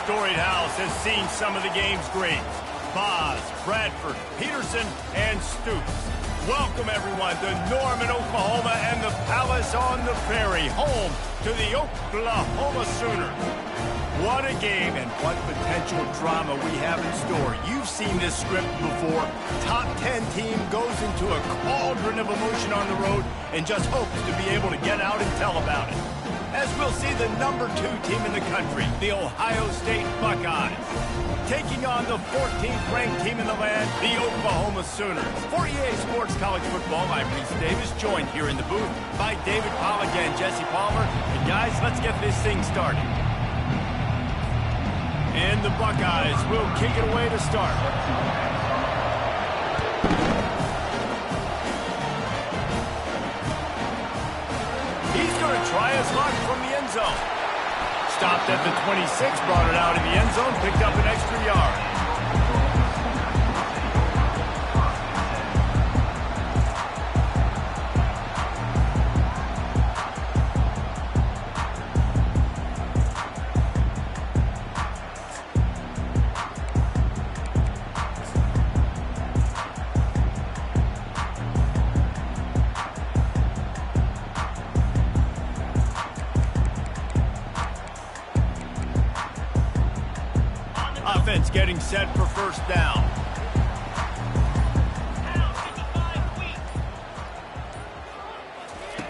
storied house has seen some of the game's greats. Boz, Bradford, Peterson, and Stoops. Welcome, everyone, to Norman, Oklahoma, and the Palace on the Prairie, home to the Oklahoma Sooners. What a game and what potential drama we have in store. You've seen this script before. Top 10 team goes into a cauldron of emotion on the road and just hopes to be able to get out and tell about it. As we'll see the number 2 team in the country, the Ohio State Buckeyes, taking on the 14th ranked team in the land, the Oklahoma Sooners. For EA Sports College Football, I'm Reese Davis, joined here in the booth by David Pollack and Jesse Palmer. And guys, let's get this thing started. And the Buckeyes will kick it away to start. He's going to try his luck from the end zone. Stopped at the 26, brought it out of the end zone, picked up an extra yard. Offense getting set for first down.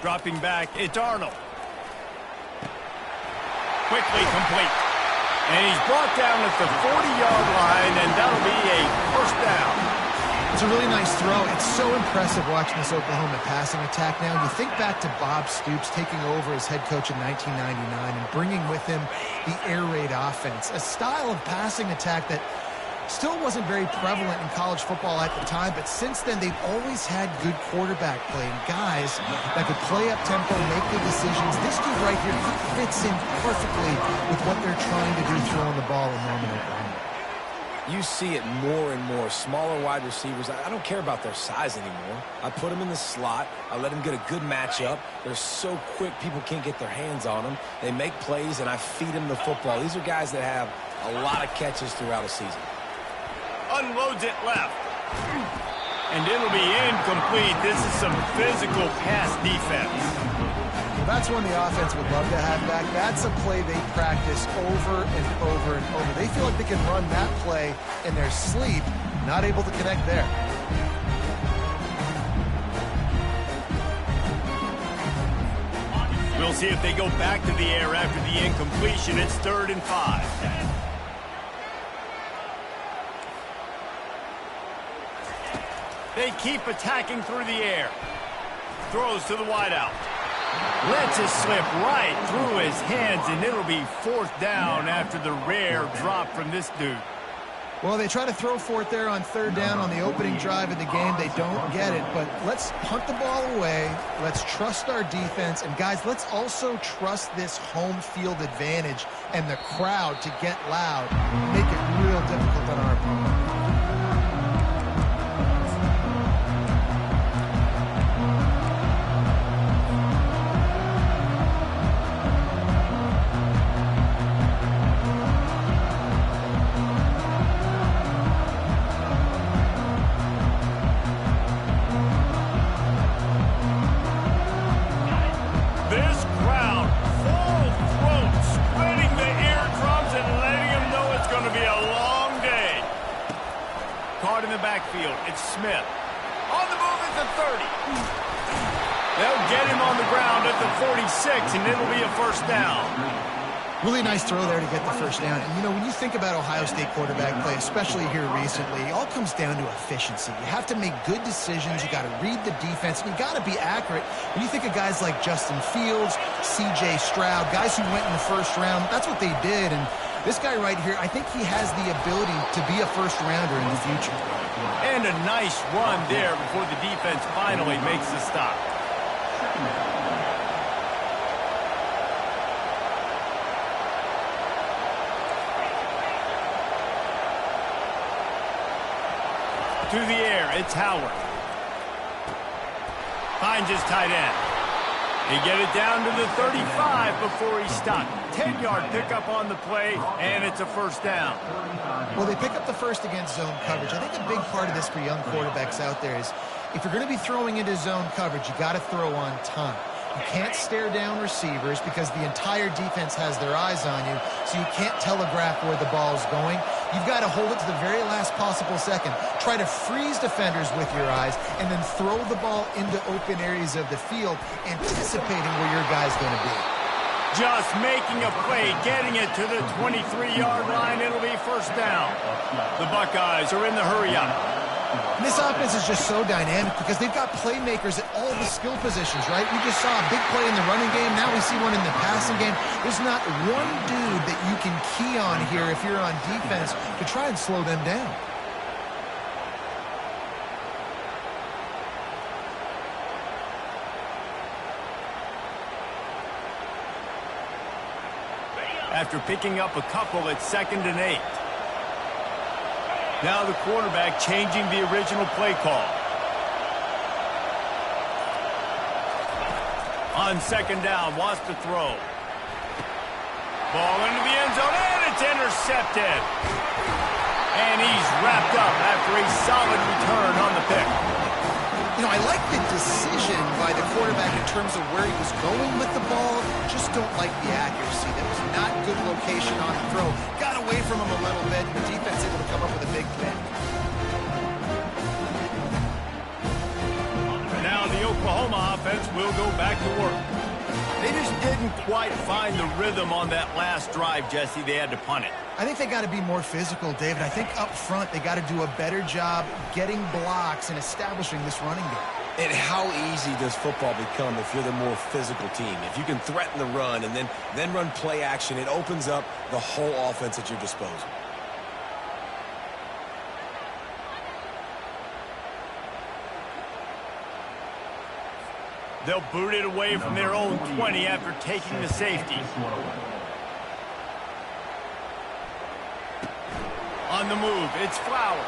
Dropping back, it's Arnold. Quickly complete. And he's brought down at the 40-yard line, and that'll be a first down. It's a really nice throw. It's so impressive watching this Oklahoma passing attack now. You think back to Bob Stoops taking over as head coach in 1999 and bringing with him the air raid offense, a style of passing attack that still wasn't very prevalent in college football at the time, but since then they've always had good quarterback play and guys that could play up tempo, make the decisions. This dude right here, he fits in perfectly with what they're trying to do throwing the ball in Norman, Oklahoma. You see it more and more. Smaller wide receivers, I don't care about their size anymore. I put them in the slot. I let them get a good matchup. They're so quick, people can't get their hands on them. They make plays, and I feed them the football. These are guys that have a lot of catches throughout a season. Unloads it left. And it'll be incomplete. This is some physical pass defense. That's one the offense would love to have back. That's a play they practice over and over and over. They feel like they can run that play in their sleep, not able to connect there. We'll see if they go back to the air after the incompletion. It's 3rd and 5. They keep attacking through the air. Throws to the wideout. Lets it slip right through his hands, and it'll be 4th down after the rare drop from this dude. Well, they try to throw for it there on 3rd down on the opening drive of the game. They don't get it, but let's punt the ball away. Let's trust our defense. And, guys, let's also trust this home field advantage and the crowd to get loud, make it real difficult on our opponent. Backfield, it's Smith. On the move at the 30. They'll get him on the ground at the 46, and it'll be a first down. Really nice throw there to get the first down. And, you know, when you think about Ohio State quarterback play, especially here recently, it all comes down to efficiency. You have to make good decisions. You got to read the defense, and you got to be accurate. When you think of guys like Justin Fields, C.J. Stroud, guys who went in the first round, that's what they did. And this guy right here, I think he has the ability to be a first-rounder in the future. And a nice run there before the defense finally makes the stop. To the air, it's Howard. Finds his tight end. He get it down to the 35 before he stopped. 10-yard pickup on the play, and it's a first down. Well, they pick up the first against zone coverage. I think a big part of this for young quarterbacks out there is if you're going to be throwing into zone coverage, you got to throw on time. You can't stare down receivers because the entire defense has their eyes on you, so you can't telegraph where the ball's going. You've got to hold it to the very last possible second. Try to freeze defenders with your eyes and then throw the ball into open areas of the field, anticipating where your guy's going to be. Just making a play, getting it to the 23-yard line. It'll be first down. The Buckeyes are in the hurry-up. And this offense is just so dynamic because they've got playmakers at all the skill positions, right? We just saw a big play in the running game. Now we see one in the passing game. There's not one dude that you can key on here if you're on defense to try and slow them down. After picking up a couple, it's 2nd and 8. Now the quarterback changing the original play call. On 2nd down, wants to throw. Ball into the end zone, and it's intercepted. And he's wrapped up after a solid return on the pick. You know, I like the decision by the quarterback in terms of where he was going with the ball. Just don't like the accuracy. That was not good location on the throw. Got away from him a little bit. The defense able to come up with a big pick. Now the Oklahoma offense will go back to work. They just didn't quite find the rhythm on that last drive, Jesse. They had to punt it. I think they got to be more physical, David. I think up front they got to do a better job getting blocks and establishing this running game. And how easy does football become if you're the more physical team? If you can threaten the run and then run play action, it opens up the whole offense at your disposal. They'll boot it away from their own 20 after taking the safety. On the move, it's Flowers.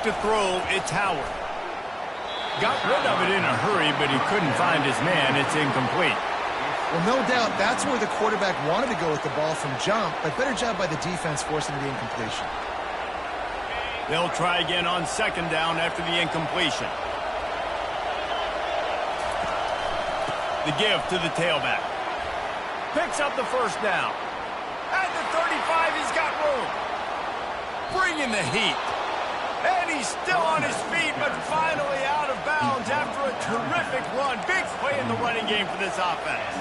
To throw, it's Howard. Got rid of it in a hurry, but he couldn't find his man. It's incomplete. Well, no doubt that's where the quarterback wanted to go with the ball from jump, but better job by the defense forcing the incompletion. They'll try again on 2nd down after the incompletion. The give to the tailback. Picks up the first down. At the 35, he's got room. Bringing the heat. And he's still on his feet, but finally out of bounds after a terrific run. Big play in the running game for this offense.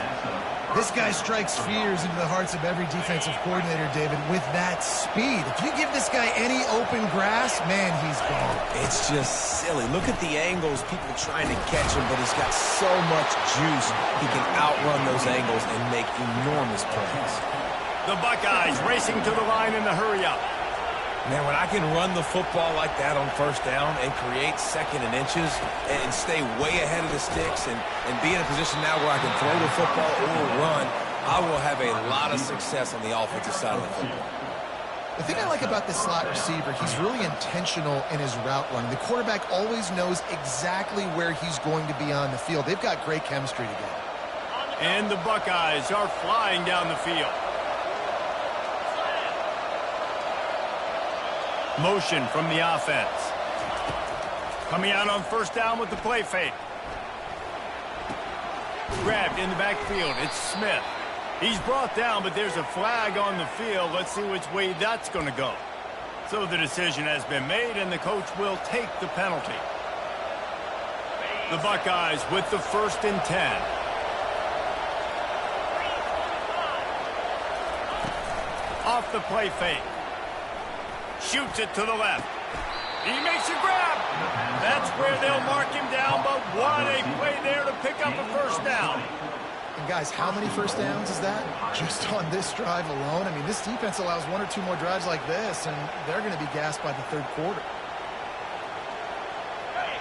This guy strikes fears into the hearts of every defensive coordinator, David, with that speed. If you give this guy any open grass, man, he's gone. It's just silly. Look at the angles, people trying to catch him, but he's got so much juice. He can outrun those angles and make enormous plays. The Buckeyes racing to the line in the hurry-up. Man, when I can run the football like that on first down and create 2nd and inches and stay way ahead of the sticks and be in a position now where I can throw the football or run, I will have a lot of success on the offensive side of the football. The thing I like about this slot receiver, he's really intentional in his route running. The quarterback always knows exactly where he's going to be on the field. They've got great chemistry together. And the Buckeyes are flying down the field. Motion from the offense. Coming out on first down with the play fake. Grabbed in the backfield. It's Smith. He's brought down, but there's a flag on the field. Let's see which way that's going to go. So the decision has been made, and the coach will take the penalty. The Buckeyes with the 1st and 10. Off the play fake. Shoots it to the left. He makes a grab. That's where they'll mark him down, but what a play there to pick up a first down. And guys, how many first downs is that? Just on this drive alone? I mean, this defense allows one or two more drives like this, and they're going to be gassed by the third quarter.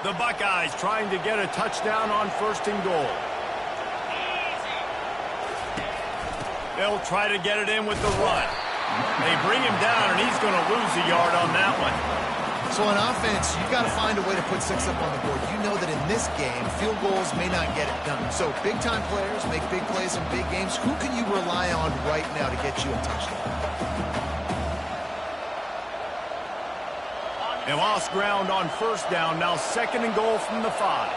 The Buckeyes trying to get a touchdown on 1st and goal. They'll try to get it in with the run. They bring him down, and he's going to lose a yard on that one. So on offense, you've got to find a way to put 6 up on the board. You know that in this game, field goals may not get it done. So big-time players make big plays in big games. Who can you rely on right now to get you a touchdown? They lost ground on 1st down. Now 2nd and goal from the 5.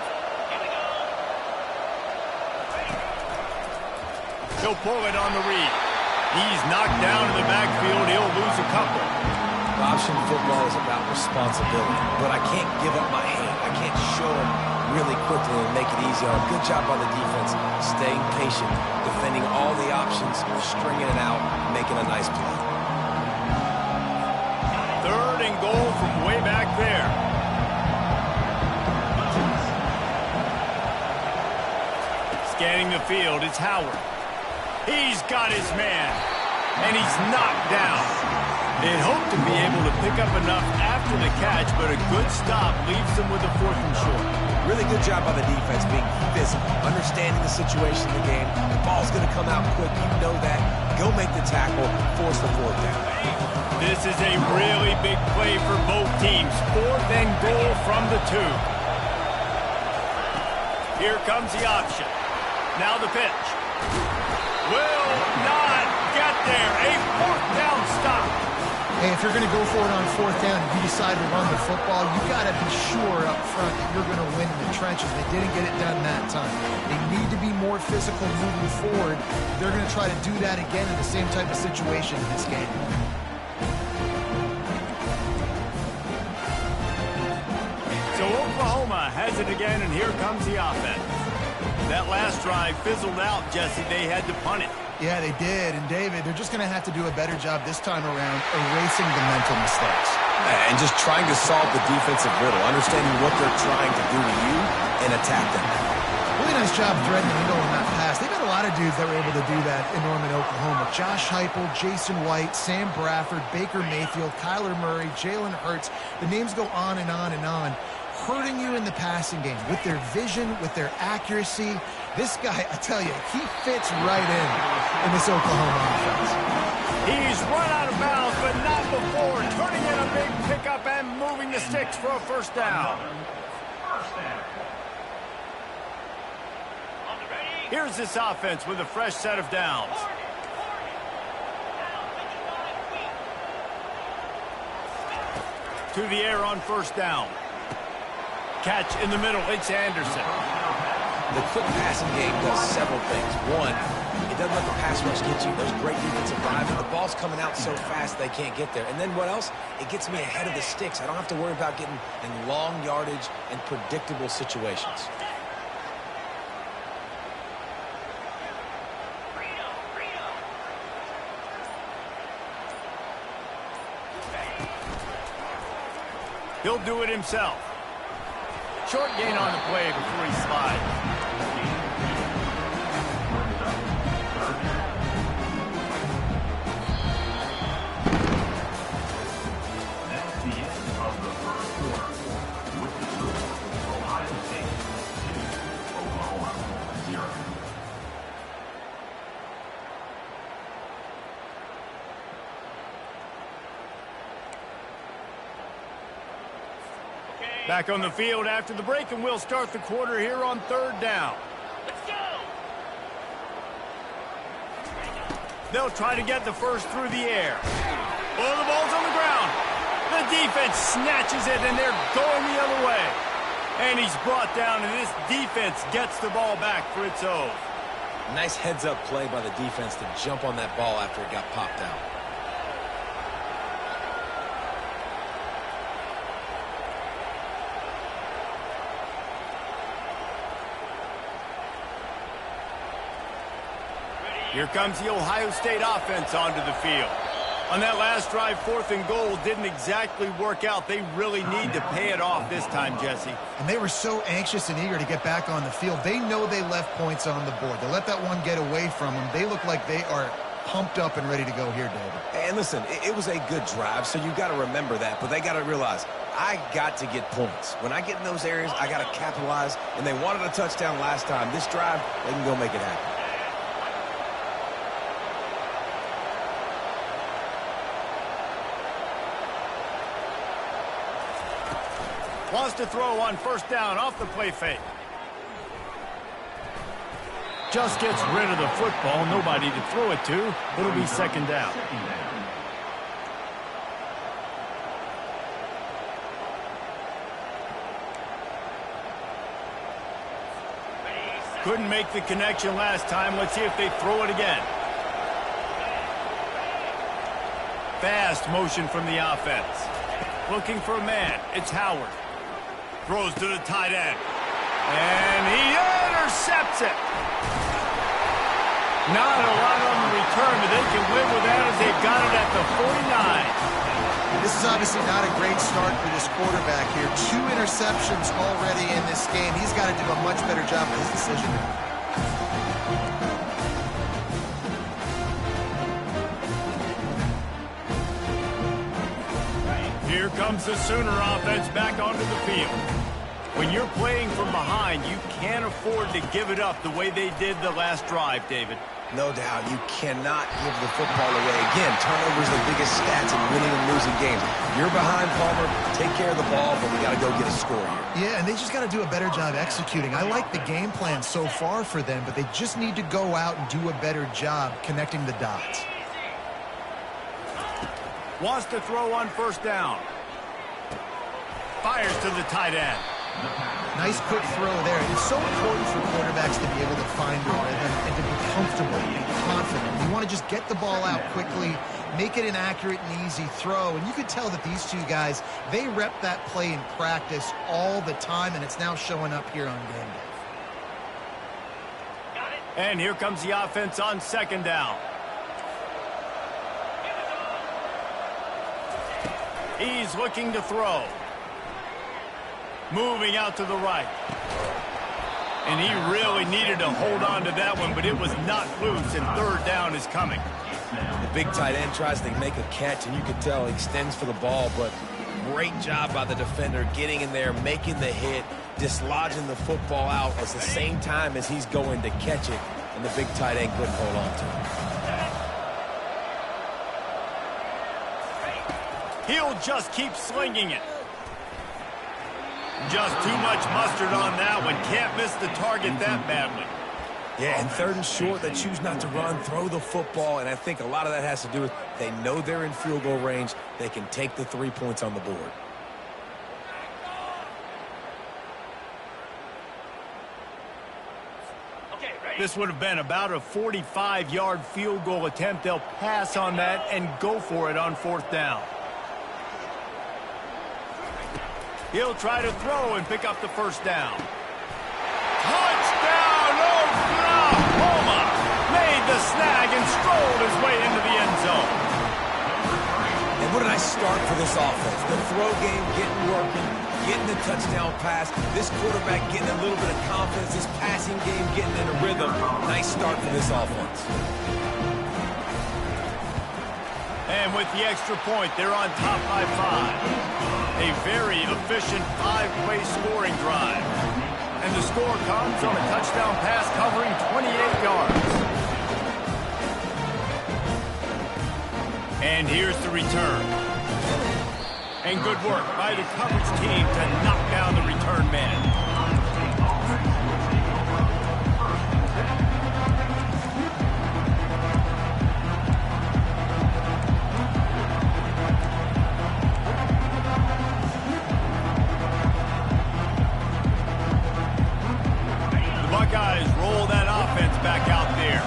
He'll pull it on the read. He's knocked down in the backfield. He'll lose a couple. Option football is about responsibility, but I can't give up my hand. I can't show them really quickly and make it easy on them. Good job by the defense, staying patient, defending all the options, stringing it out, making a nice play. 3rd and goal from way back there. Scanning the field, it's Howard. He's got his man, and he's knocked down. They'd hoped to be able to pick up enough after the catch, but a good stop leaves them with a 4th and short. Really good job by the defense being physical, understanding the situation in the game. The ball's going to come out quick. You know that. Go make the tackle, force the 4th down. This is a really big play for both teams. 4th and goal from the 2. Here comes the option. Now the pitch. Will not get there. A 4th down stop. Hey, if you're going to go for it on 4th down and you decide to run the football, you've got to be sure up front that you're going to win in the trenches. They didn't get it done that time. They need to be more physical moving forward. They're going to try to do that again in the same type of situation in this game. So Oklahoma has it again, and here comes the offense. That last drive fizzled out, Jesse. They had to punt it. Yeah, they did. And, David, they're just going to have to do a better job this time around erasing the mental mistakes. And just trying to solve the defensive riddle, understanding what they're trying to do to you and attack them. Really nice job threading the needle on that pass. They've got a lot of dudes that were able to do that in Norman, Oklahoma. Josh Heupel, Jason White, Sam Bradford, Baker Mayfield, Kyler Murray, Jalen Hurts. The names go on and on and on. Hurting you in the passing game with their vision, with their accuracy. This guy, I tell you, he fits right in this Oklahoma offense. He's run out of bounds, but not before. Turning in a big pickup and moving the sticks for a 1st down. Here's this offense with a fresh set of downs. To the air on 1st down. Catch in the middle, it's Anderson. The quick passing game does several things. One, it doesn't let the pass rush get you those great defensive drives, and the ball's coming out so fast they can't get there. And then what else? It gets me ahead of the sticks. I don't have to worry about getting in long yardage and predictable situations. He'll do it himself. Short gain on the play before he slides. Back on the field after the break, and we'll start the quarter here on 3rd down. Let's go! They'll try to get the first through the air. Oh, the ball's on the ground. The defense snatches it, and they're going the other way. And he's brought down, and this defense gets the ball back for its own. Nice heads-up play by the defense to jump on that ball after it got popped out. Here comes the Ohio State offense onto the field. On that last drive, 4th and goal didn't exactly work out. They really need to pay it off this time, Jesse. And they were so anxious and eager to get back on the field. They know they left points on the board. They let that one get away from them. They look like they are pumped up and ready to go here, David. And listen, it was a good drive, so you got to remember that. But they got to realize, I got to get points. When I get in those areas, I got to capitalize. And they wanted a touchdown last time. This drive, they can go make it happen. Wants to throw on 1st down off the play fake. Just gets rid of the football. Nobody to throw it to. It'll be 2nd down. Couldn't make the connection last time. Let's see if they throw it again. Fast motion from the offense. Looking for a man. It's Howard. Throws to the tight end. And he intercepts it. Not a lot on the return, but they can win with that as they've got it at the 49. This is obviously not a great start for this quarterback here. 2 interceptions already in this game. He's got to do a much better job with his decision. Here comes the Sooner offense back onto the field. When you're playing from behind, you can't afford to give it up the way they did the last drive, David. No doubt, you cannot give the football away. Again, turnovers are the biggest stats in winning and losing games. You're behind, Palmer. Take care of the ball, but we got to go get a score here. Yeah, and they just got to do a better job executing. I like the game plan so far for them, but they just need to go out and do a better job connecting the dots. Wants to throw on 1st down. Fires to the tight end. Nice quick throw there. It's so important for quarterbacks to be able to find a rhythm and to be comfortable and confident. You want to just get the ball out quickly, make it an accurate and easy throw. And you could tell that these two guys, they rep that play in practice all the time, and it's now showing up here on game day. And here comes the offense on 2nd down. He's looking to throw. Moving out to the right. And he really needed to hold on to that one, but it was not loose, and 3rd down is coming. The big tight end tries to make a catch, and you can tell he extends for the ball, but great job by the defender getting in there, making the hit, dislodging the football out at the same time as he's going to catch it, and the big tight end couldn't hold on to it. He'll just keep slinging it. Just too much mustard on that one. Can't miss the target that badly. Yeah, and 3rd and short, they choose not to run, throw the football, and I think a lot of that has to do with they know they're in field goal range. They can take the 3 points on the board. This would have been about a 45-yard field goal attempt. They'll pass on that and go for it on 4th down. He'll try to throw and pick up the 1st down. Touchdown, Oklahoma! Made the snag and strolled his way into the end zone. And what a nice start for this offense. The throw game getting working, getting the touchdown pass. This quarterback getting a little bit of confidence. This passing game getting in a rhythm. Nice start for this offense. And with the extra point, they're on top by 5. A very efficient 5-play scoring drive. And the score comes on a touchdown pass covering 28 yards. And here's the return. And good work by the coverage team to knock down the return man. Buckeyes roll that offense back out there.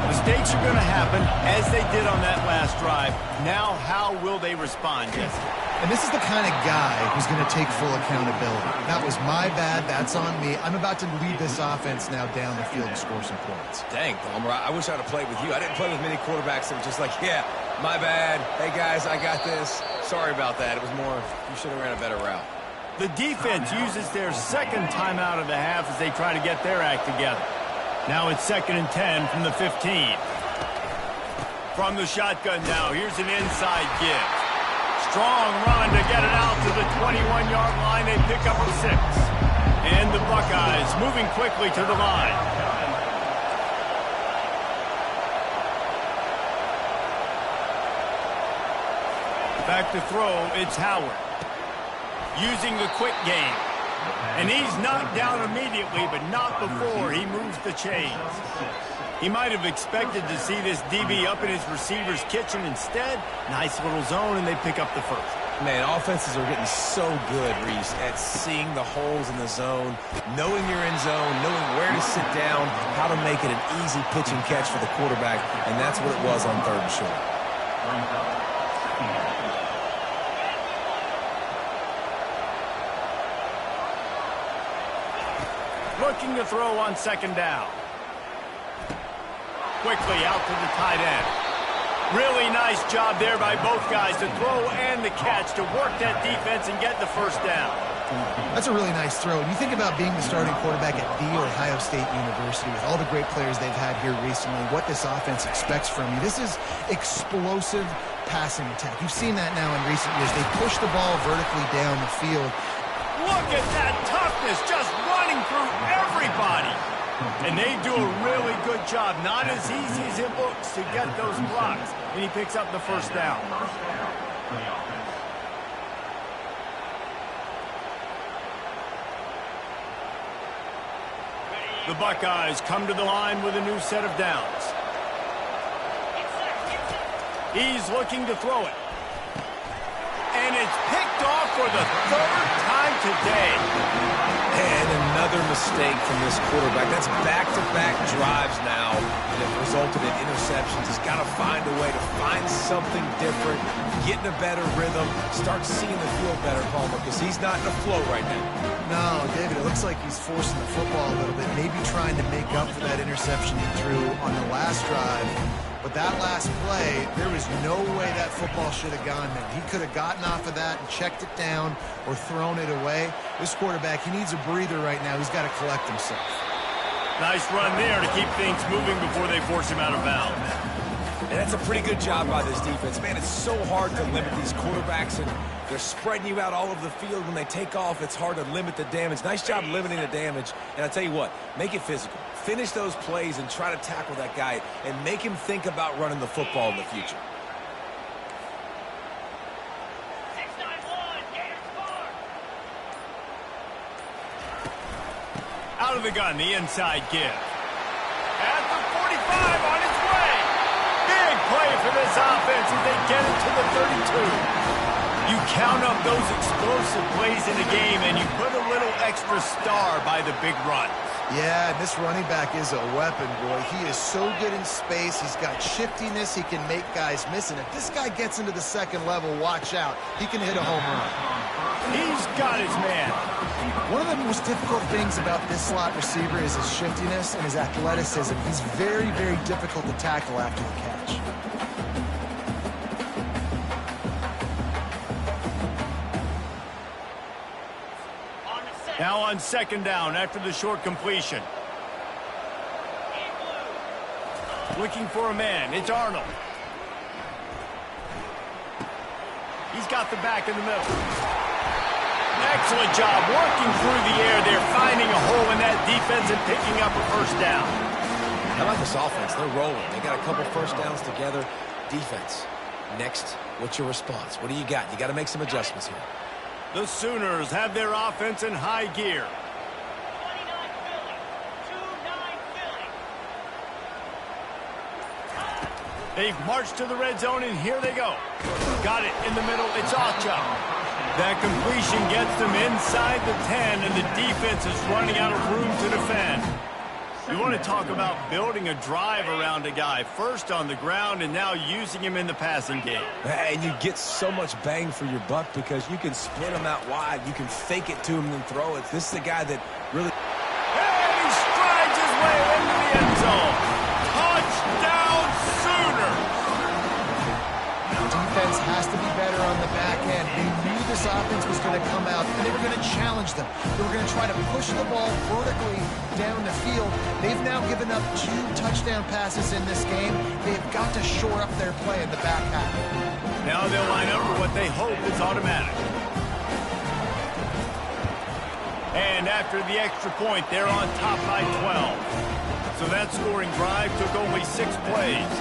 Mistakes are going to happen, as they did on that last drive. Now, how will they respond, Jesse? And this is the kind of guy who's going to take full accountability. That was my bad. That's on me. I'm about to lead this offense now down the field and score some points. Dang, Palmer, I wish I'd have played with you. I didn't play with many quarterbacks that were just like, yeah, My bad. Hey, guys, I got this. Sorry about that. It was more, you should have ran a better route. The defense uses their second timeout of the half as they try to get their act together. Now it's 2nd and 10 from the 15. From the shotgun now, here's an inside give. Strong run to get it out to the 21-yard line. They pick up a 6. And the Buckeyes moving quickly to the line. Back to throw, it's Howard. Using the quick game. And he's knocked down immediately, but not before he moves the chains. He might have expected to see this DB up in his receiver's kitchen. Instead, nice little zone, and they pick up the first. Man, offenses are getting so good, Reese, at seeing the holes in the zone, knowing you're in zone, knowing where to sit down, how to make it an easy pitch and catch for the quarterback, and that's what it was on 3rd and short. Looking to throw on 2nd down. Quickly out to the tight end. Really nice job there by both guys to throw and the catch to work that defense and get the first down. That's a really nice throw. And you think about being the starting quarterback at The Ohio State University with all the great players they've had here recently, what this offense expects from you. This is explosive passing attack. You've seen that now in recent years. They push the ball vertically down the field. Look at that toughness, just running through everybody. And they do a really good job. Not as easy as it looks to get those blocks. And he picks up the first down. The Buckeyes come to the line with a new set of downs. He's looking to throw it. And it's picked off for the 3rd time today. And another mistake from this quarterback. That's back-to-back drives now, and it resulted in interceptions. He's got to find a way to find something different, get in a better rhythm, start seeing the field better, Palmer, because he's not in a flow right now. No, David, it looks like he's forcing the football a little bit, maybe trying to make up for that interception he threw on the last drive. But that last play, there was no way that football should have gone there. He could have gotten off of that and checked it down or thrown it away. This quarterback, he needs a breather right now. He's got to collect himself. Nice run there to keep things moving before they force him out of bounds. And that's a pretty good job by this defense. Man, it's so hard to limit these quarterbacks, and they're spreading you out all over the field. When they take off, it's hard to limit the damage. Nice job limiting the damage. And I'll tell you what, make it physical. Finish those plays and try to tackle that guy and make him think about running the football in the future. Out of the gun, the inside give. At the 45 on its way. Big play for this offense as they get it to the 32. You count up those explosive plays in the game and you put a little extra star by the big run. Yeah, this running back is a weapon, boy. He is so good in space. He's got shiftiness. He can make guys miss. And if this guy gets into the 2nd level, watch out. He can hit a home run. He's got his man. One of the most difficult things about this slot receiver is his shiftiness and his athleticism. He's very, very difficult to tackle after the catch. Now on 2nd down after the short completion. Looking for a man. It's Arnold. He's got the back in the middle. Excellent job working through the air. They're finding a hole in that defense and picking up a first down. I like this offense. They're rolling. They got a couple first downs together. Defense. Next, what's your response? What do you got? You got to make some adjustments here. The Sooners have their offense in high gear. They've marched to the red zone, and here they go. Got it in the middle. It's Ocha. That completion gets them inside the 10, and the defense is running out of room to defend. You want to talk about building a drive around a guy, first on the ground and now using him in the passing game. And you get so much bang for your buck because you can split him out wide. You can fake it to him and throw it. This is a guy that really... And he strides his way into the end zone. Touchdown, Sooners! challenge them. They were going to try to push the ball vertically down the field. They've now given up 2 touchdown passes in this game. They've got to shore up their play in the back half. Now they'll line up for what they hope is automatic. And after the extra point, they're on top by 12. So that scoring drive took only 6 plays.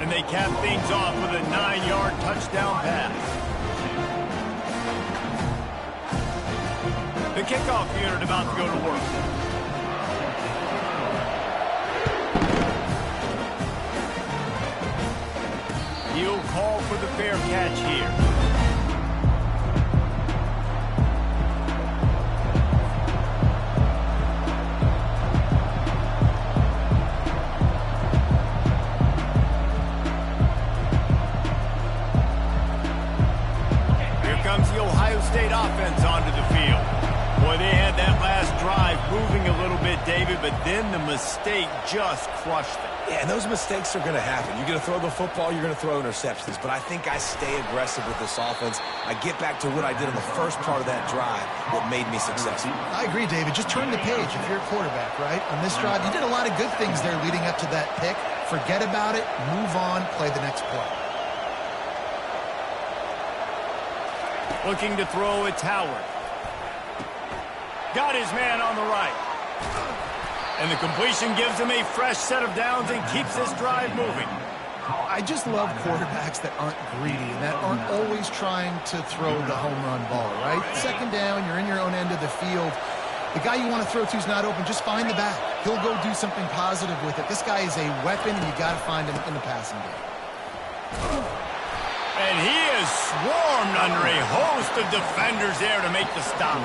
And they capped things off with a 9-yard touchdown pass. The kickoff unit about to go to work. He'll call for the fair catch here. State offense onto the field. Boy, they had that last drive moving a little bit, David, but then the mistake just crushed them. Yeah, and those mistakes are going to happen. You're going to throw the football, you're going to throw interceptions, but I think I stay aggressive with this offense. I get back to what I did in the first part of that drive, what made me successful. I agree, David. Just turn the page if you're a quarterback, right? On this drive, you did a lot of good things there leading up to that pick. Forget about it, move on, play the next play. Looking to throw, it's Howard. Got his man on the right. And the completion gives him a fresh set of downs and keeps this drive moving. I just love quarterbacks that aren't greedy and that aren't always trying to throw the home run ball, right? Second down, you're in your own end of the field. The guy you want to throw to is not open. Just find the back. He'll go do something positive with it. This guy is a weapon, and you got to find him in the passing game. And he is swarmed under a host of defenders there to make the stop.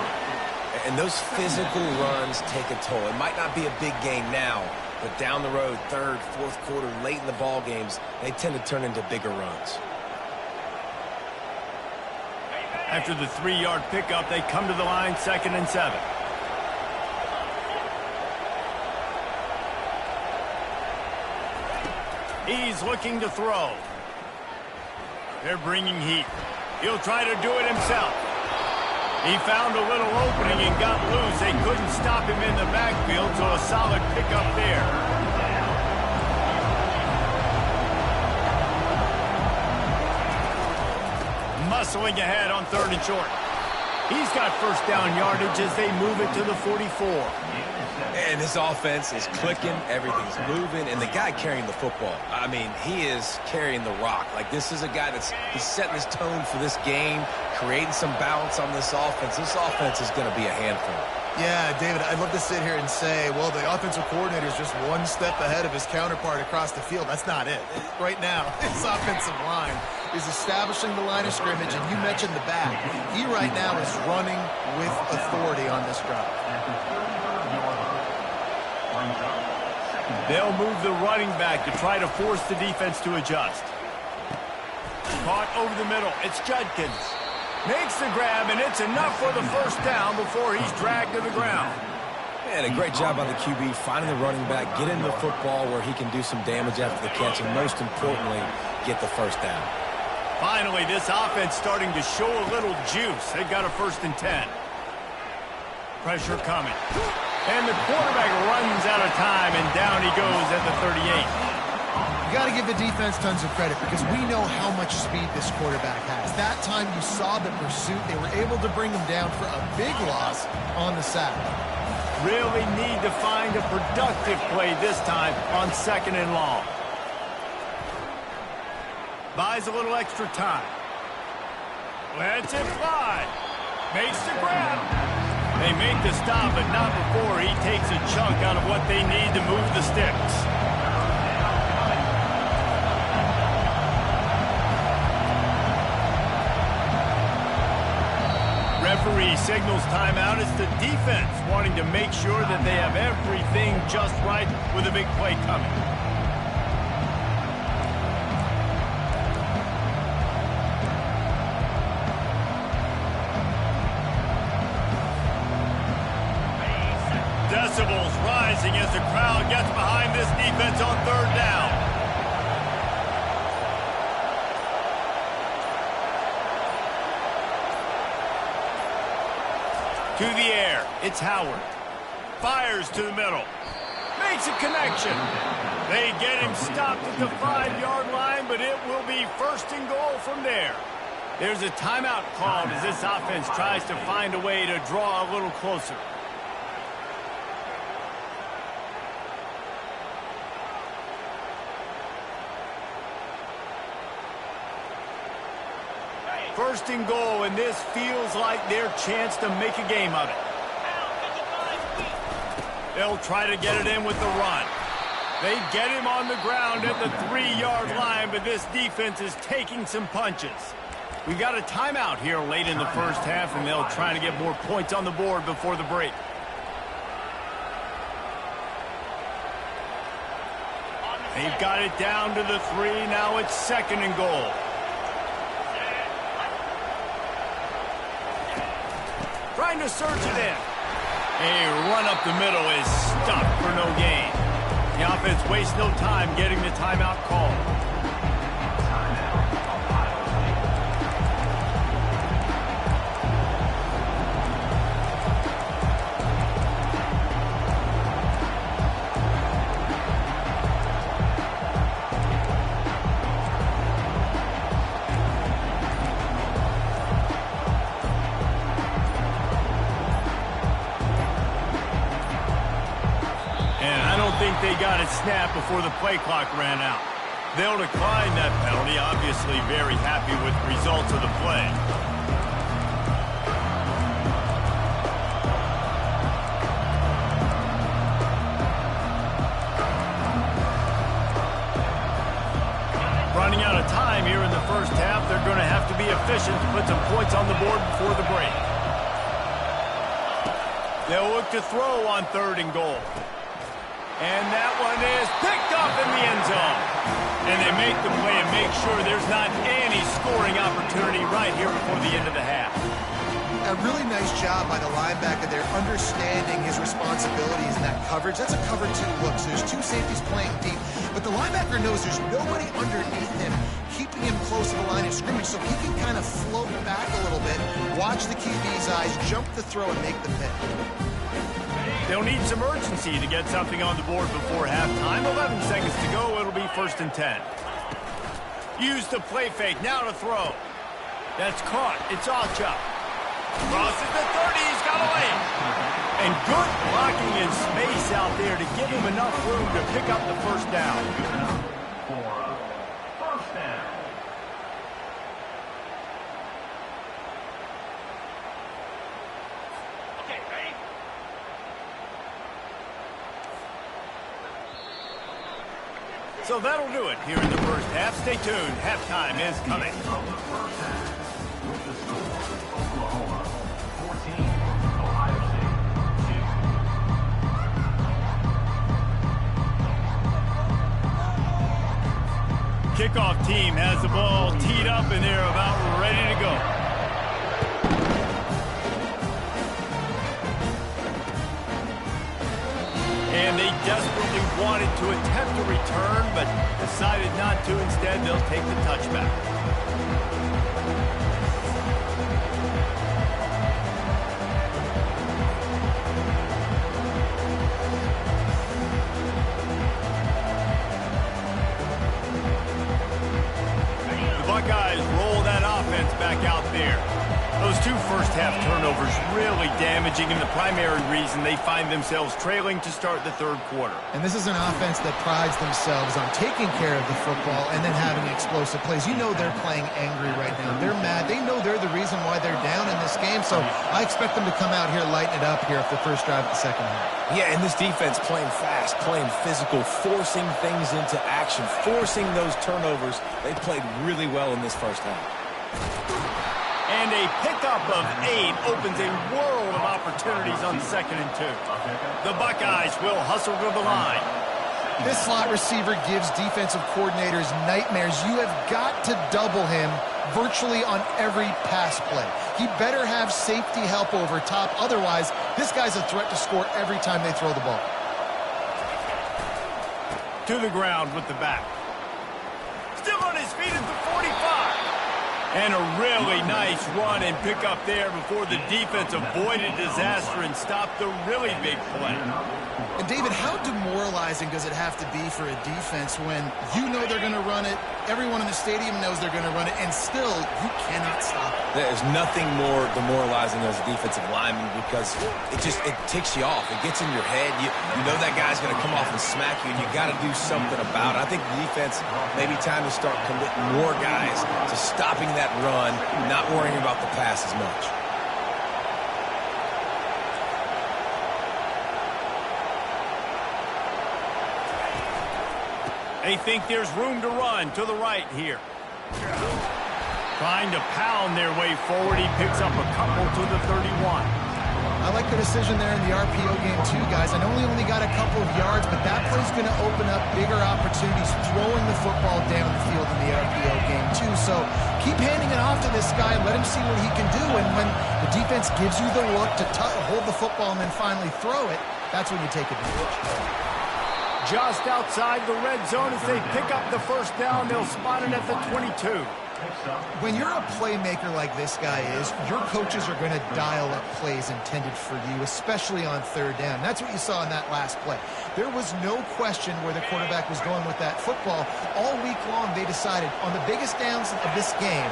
And those physical runs take a toll. It might not be a big gain now, but down the road, third, fourth quarter, late in the ball games, they tend to turn into bigger runs. After the 3-yard pickup, they come to the line, 2nd and 7. He's looking to throw. They're bringing heat. He'll try to do it himself. He found a little opening and got loose. They couldn't stop him in the backfield, so a solid pickup there. Muscling ahead on 3rd and short. He's got first down yardage as they move it to the 44. And his offense is clicking, everything's moving, and the guy carrying the football, I mean, he is carrying the rock. Like, this is a guy he's setting his tone for this game, creating some balance on this offense. This offense is going to be a handful. Yeah, David, I'd love to sit here and say, well, the offensive coordinator is just one step ahead of his counterpart across the field. That's not it. Right now, his offensive line is establishing the line of scrimmage, and you mentioned the back. He right now is running with authority on this drive. They'll move the running back to try to force the defense to adjust. Caught over the middle. It's Judkins. Makes the grab, and it's enough for the first down before he's dragged to the ground. And a great job on the QB, finding the running back, get into the football where he can do some damage after the catch, and most importantly, get the first down. Finally, this offense starting to show a little juice. They've got a 1st and 10. Pressure coming. And the quarterback runs out of time, and down he goes at the 38. You got to give the defense tons of credit because we know how much speed this quarterback has. That time you saw the pursuit. They were able to bring him down for a big loss on the sack. Really need to find a productive play this time on 2nd and long. Buys a little extra time. Lets it fly. Makes the grab. They make the stop, but not before he takes a chunk out of what they need to move the sticks. Referee signals timeout. It's the defense wanting to make sure that they have everything just right with a big play coming. Decibels rising as the crowd gets behind this defense on 3rd down. To the air, it's Howard. Fires to the middle. Makes a connection. They get him stopped at the 5-yard line, but it will be first and goal from there. There's a timeout called as this offense tries to find a way to draw a little closer. First and goal, and this feels like their chance to make a game of it. They'll try to get it in with the run. They get him on the ground at the 3-yard line, but this defense is taking some punches. We got a timeout here late in the first half, and they'll try to get more points on the board before the break. They've got it down to the 3. Now it's second and goal. Trying to surge it in. A run up the middle is stopped for no gain. The offense wastes no time getting the timeout call. They got it snapped before the play clock ran out. They'll decline that penalty, obviously very happy with the results of the play. Running out of time here in the first half, they're going to have to be efficient to put some points on the board before the break. They'll look to throw on third and goal. And that one is picked up in the end zone. And they make the play and make sure there's not any scoring opportunity right here before the end of the half. A really nice job by the linebacker there, understanding his responsibilities in that coverage. That's a cover 2 look, so there's 2 safeties playing deep. But the linebacker knows there's nobody underneath him, keeping him close to the line of scrimmage, so he can kind of float back a little bit, watch the QB's eyes, jump the throw, and make the pick. They'll need some urgency to get something on the board before halftime. 11 seconds to go. It'll be first and 10. Use the play fake. Now to throw. That's caught. It's Alchuk. Crosses the 30. He's got away. And good blocking in space out there to give him enough room to pick up the first down. First down. So that'll do it here in the first half. Stay tuned. Halftime is coming. Kickoff team has the ball teed up, and they're about ready to go. And they desperately wanted to attempt a return, but decided not to. Instead, they'll take the touchback. The Buckeyes roll that offense back out there. Those 2 first-half turnovers really damaging, and the primary reason they find themselves trailing to start the third quarter. And this is an offense that prides themselves on taking care of the football and then having explosive plays. You know they're playing angry right now. They're mad. They know they're the reason why they're down in this game, so I expect them to come out here, lighten it up here for the first drive of the second half. Yeah, and this defense playing fast, playing physical, forcing things into action, forcing those turnovers. They played really well in this first half. And a pickup of 8 opens a world of opportunities on 2nd and 2. The Buckeyes will hustle to the line. This slot receiver gives defensive coordinators nightmares. You have got to double him virtually on every pass play. He better have safety help over top. Otherwise, this guy's a threat to score every time they throw the ball. To the ground with the back. Still on his feet at the 45. And a really nice run and pick up there before the defense avoided disaster and stopped the really big play. And David, how demoralizing does it have to be for a defense when you know they're going to run it, everyone in the stadium knows they're going to run it, and still you cannot stop it? There's nothing more demoralizing as a defensive lineman because it ticks you off. It gets in your head. You know that guy's going to come off and smack you, and you got to do something about it. I think the defense maybe time to start committing more guys to stopping that run, not worrying about the pass as much. They think there's room to run to the right here. Trying to pound their way forward. He picks up a couple to the 31. I like the decision there in the RPO game too, guys. I know he only got a couple of yards, but that play's going to open up bigger opportunities throwing the football down the field in the RPO game too. So keep handing it off to this guy and let him see what he can do. And when the defense gives you the look to hold the football and then finally throw it, that's when you take advantage. Just outside the red zone as they pick up the first down. They'll spot it at the 22. When you're a playmaker like this guy is, your coaches are going to dial up plays intended for you, especially on third down. That's what you saw in that last play. There was no question where the quarterback was going with that football. All week long, they decided on the biggest downs of this game,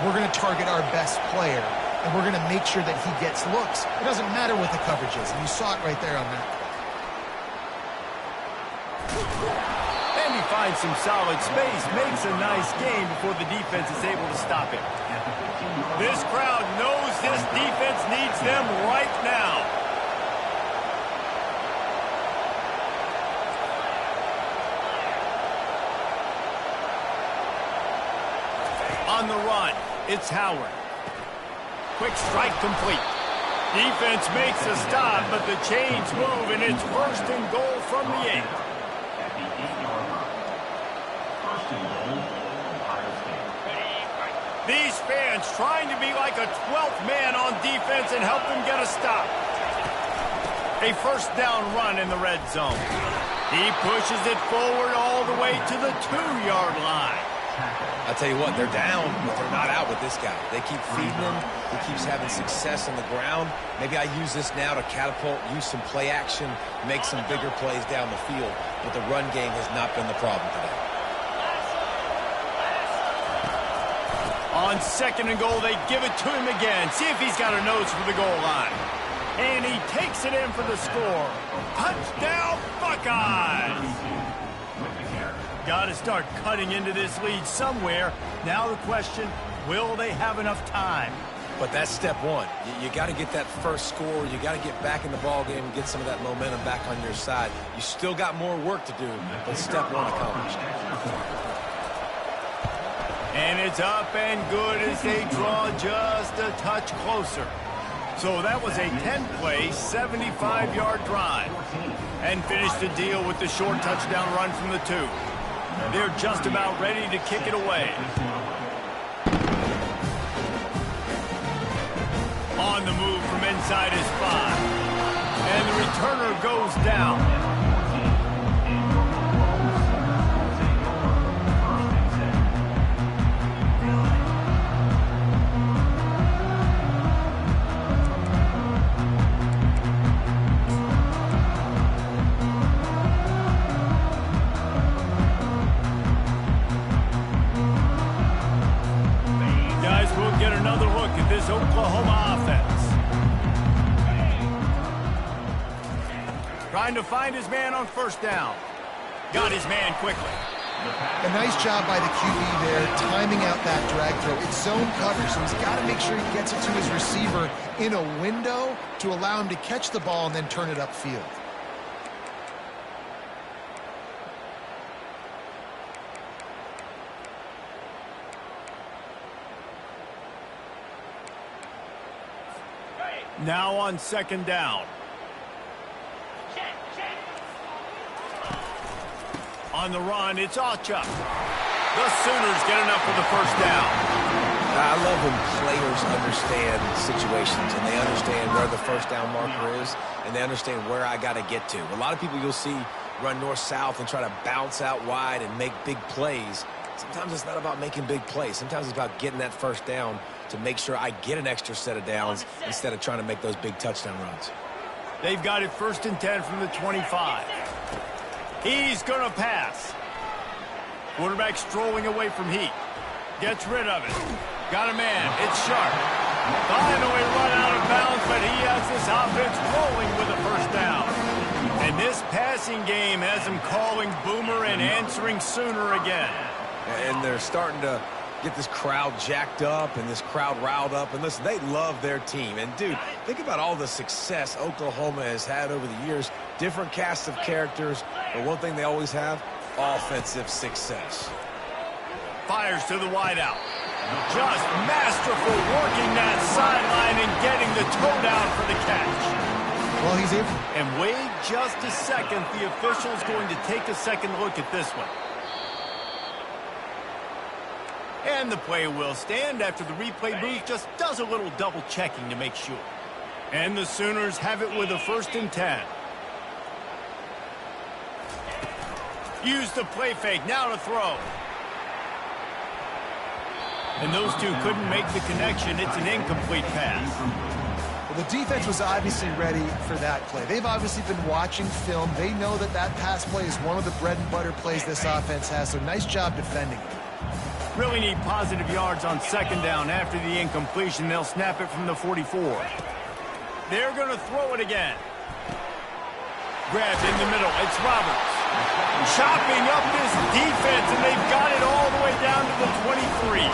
we're going to target our best player, and we're going to make sure that he gets looks. It doesn't matter what the coverage is, and you saw it right there on that play. And he finds some solid space, makes a nice gain before the defense is able to stop him. This crowd knows this defense needs them right now. On the run, it's Howard. Quick strike complete. Defense makes a stop, but the chains move, and it's 1st and goal from the 8. These fans trying to be like a 12th man on defense and help them get a stop. A first down run in the red zone. He pushes it forward all the way to the 2-yard line. I'll tell you what, they're down, but they're not out with this guy. They keep feeding him. He keeps having success on the ground. Maybe I use this now to catapult, use some play action, make some bigger plays down the field. But the run game has not been the problem today. On 2nd and goal, they give it to him again. See if he's got a nose for the goal line. And he takes it in for the score. Touchdown, Buckeyes! Got to start cutting into this lead somewhere. Now the question, will they have enough time? But that's step one. You got to get that first score. You got to get back in the ball game and get some of that momentum back on your side. You still got more work to do, but step one accomplished. And it's up and good as they draw just a touch closer. So that was a 10-play, 75-yard drive. And finished the deal with the short touchdown run from the 2. They're just about ready to kick it away. On the move from inside his 5. And the returner goes down. Get another look at this Oklahoma offense. Trying to find his man on first down. Got his man quickly. A nice job by the QB there, timing out that drag throw. It's zone coverage, so he's got to make sure he gets it to his receiver in a window to allow him to catch the ball and then turn it upfield. Now on 2nd down. On the run, it's Achuk. The Sooners get enough for the first down. I love when players understand situations and they understand where the first down marker is and they understand where I got to get to. A lot of people you'll see run north-south and try to bounce out wide and make big plays. sometimes it's not about making big plays. Sometimes it's about getting that first down to make sure I get an extra set of downs instead of trying to make those big touchdown runs. They've got it 1st and 10 from the 25. He's going to pass. Quarterback strolling away from heat. Gets rid of it. Got a man. It's Sharp. Finally run out of bounds, but he has this offense rolling with a first down. And this passing game has them calling Boomer and answering Sooner again. And they're starting to get this crowd jacked up and this crowd riled up. And listen, they love their team. And, dude, think about all the success Oklahoma has had over the years. Different casts of characters. But one thing they always have, offensive success. Fires to the wideout. Just masterful working that sideline and getting the toe down for the catch. Well, he's able. And wait just a second. The official's going to take a second look at this one. And the play will stand after the replay booth just does a little double checking to make sure. And the Sooners have it with a 1st and 10. Use the play fake. Now to throw. And those two couldn't make the connection. It's an incomplete pass. Well, the defense was obviously ready for that play. They've obviously been watching film. They know that that pass play is one of the bread and butter plays this offense has, so nice job defending it. Really need positive yards on 2nd down. After the incompletion, they'll snap it from the 44. They're going to throw it again. Grabbed in the middle. It's Roberts. Chopping up this defense, and they've got it all the way down to the 23.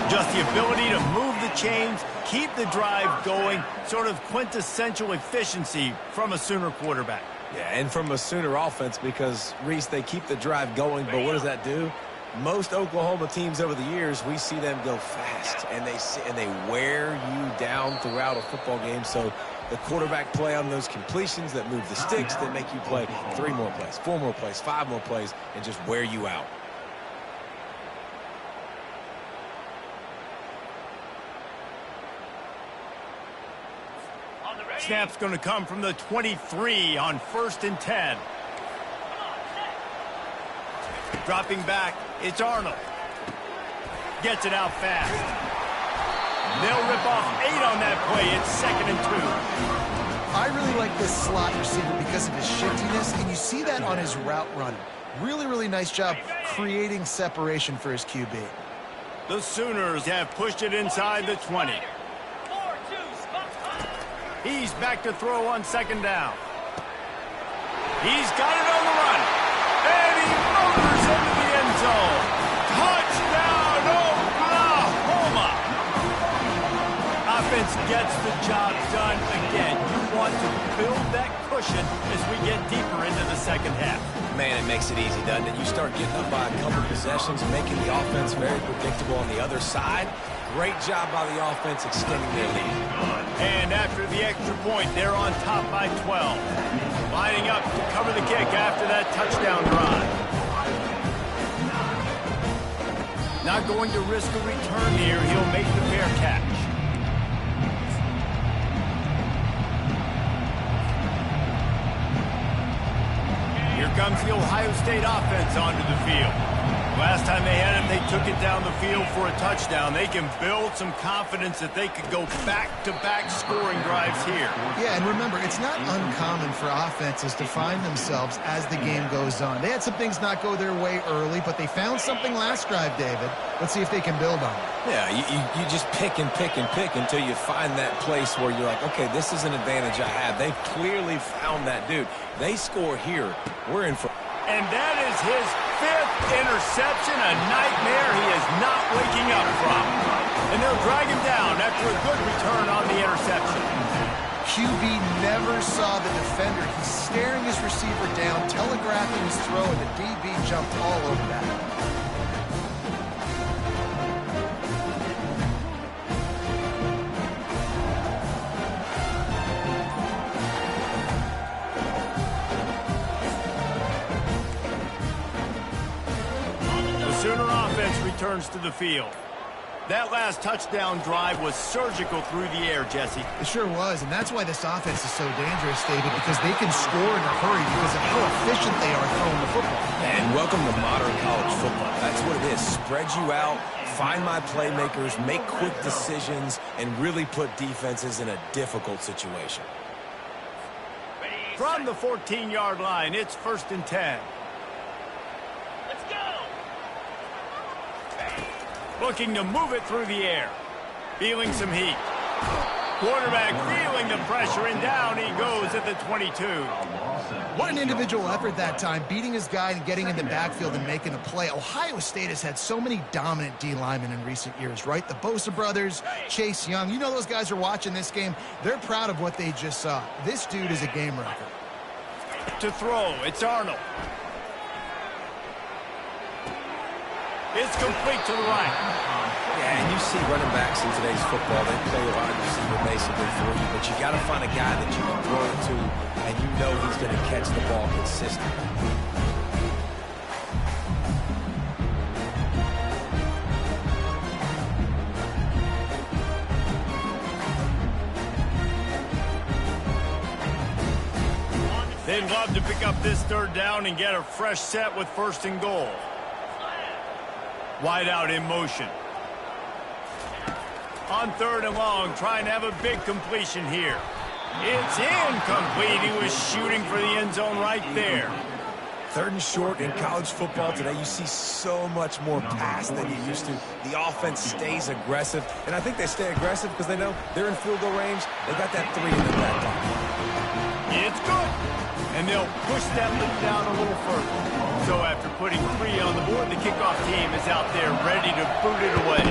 Just the ability to move the chains, keep the drive going, sort of quintessential efficiency from a Sooner quarterback. Yeah, and from a Sooner offense because, Reese, they keep the drive going, but what does that do? Most Oklahoma teams over the years, we see them go fast, and they wear you down throughout a football game. So the quarterback play on those completions that move the sticks, that make you play 3 more plays, 4 more plays, 5 more plays, and just wear you out. Snap's going to come from the 23 on 1st and 10. Dropping back, it's Arnold. Gets it out fast. They'll rip off 8 on that play. It's 2nd and 2. I really like this slot receiver because of his shiftiness, and you see that on his route running. Really, really nice job creating separation for his QB. The Sooners have pushed it inside the 20. He's back to throw on 2nd down. He's got it on the run. And he motors into the end zone. Touchdown, Oklahoma! Offense gets the job done again. You want to build that cushion as we get deeper into the 2nd half. Man, it makes it easy, doesn't it? You start getting up by a couple possessions, making the offense very predictable on the other side. Great job by the offense extending their lead. And after the extra point, they're on top by 12. Lining up to cover the kick after that touchdown drive. Not going to risk a return here. He'll make the fair catch. Here comes the Ohio State offense onto the field. Last time they had it, they took it down the field for a touchdown. They can build some confidence that they could go back-to-back scoring drives here. Yeah, and remember, it's not uncommon for offenses to find themselves as the game goes on. They had some things not go their way early, but they found something last drive, David. Let's see if they can build on it. Yeah, you just pick and pick and pick until you find that place where you're like, okay, this is an advantage I have. They've clearly found that, dude. They score here. We're in for... And that is his 5th interception, a nightmare he is not waking up from. And they'll drag him down after a good return on the interception. QB never saw the defender. He's staring his receiver down, telegraphing his throw, and the DB jumped all over that. Sooner offense returns to the field. That last touchdown drive was surgical through the air, Jesse. It sure was, and that's why this offense is so dangerous, David, because they can score in a hurry because of how efficient they are throwing the football. And welcome to modern college football. That's what it is. Spread you out, find my playmakers, make quick decisions, and really put defenses in a difficult situation. From the 14-yard line, it's 1st and 10. Let's go! Looking to move it through the air. Feeling some heat. Quarterback feeling the pressure, and down he goes at the 22. What an individual effort that time, beating his guy and getting in the backfield and making a play. Ohio State has had so many dominant D linemen in recent years, right? The Bosa brothers, Chase Young. You know those guys are watching this game. They're proud of what they just saw. This dude is a game wrecker. To throw, it's Arnold. It's complete to the right. Yeah, and you see running backs in today's football, they play a wide receiver basically for you, but you got to find a guy that you can throw it to, and you know he's going to catch the ball consistently. They'd love to pick up this 3rd down and get a fresh set with 1st and goal. Wide out in motion. On 3rd and long, trying to have a big completion here. It's incomplete. He was shooting for the end zone right there. 3rd and short in college football today, you see so much more pass than you used to. The offense stays aggressive, and I think they stay aggressive because they know they're in field goal range. They got that 3 in the back pocket. It's good. And they'll push that lead down a little further. So after putting 3 on the board, the kickoff team is out there ready to boot it away.